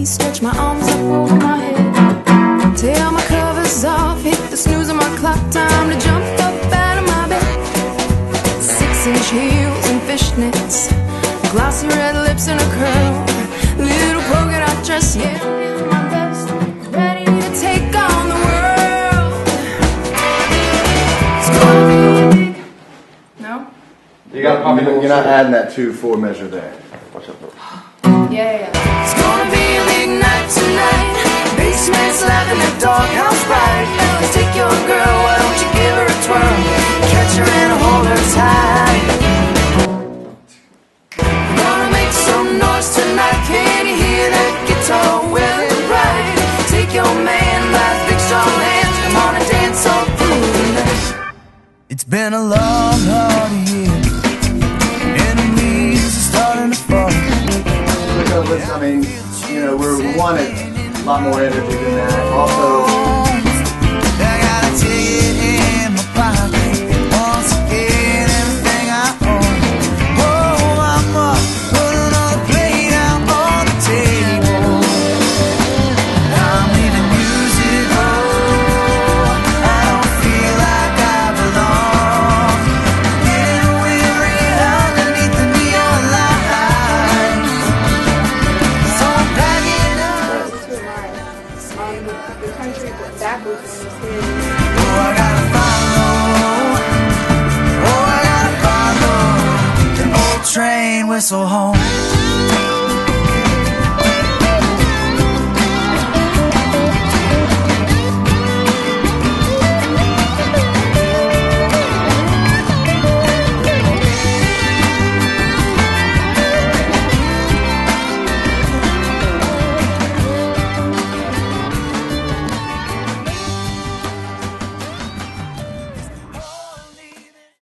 knees, stretch my arms up over my head. Tear my covers off, hit the snooze on my clock. Time to jump up out of my bed. 6-inch heels and fishnets, glossy red lips and a curl, little polka dot dress, yeah, in my best, ready to take on the world. It's gonna be a big... No? You got you're not adding that 2/4 measure there. Watch out. Yeah. It's gonna be a big night tonight. Basement's laughing at doghouse bright. Let's take your girl, why don't you give her a twirl? Catch her and hold her tight. Gonna make some noise tonight. Can you hear that guitar wailing right? Take your man by his big strong hands. Come on and dance all through the night. It's been a long, hard year. Enemies are starting to fall. I mean, you know, we wanted a lot more energy than that. Also, I gotta take it in my pocket. Once again, everything I own. Oh, I'm up, put another plate out on the table. I'm leaving music home. I don't feel like I belong. Getting weary underneath the neon light. So I'm packing up. The country backwards in this head. Oh, I gotta follow the old train whistle home.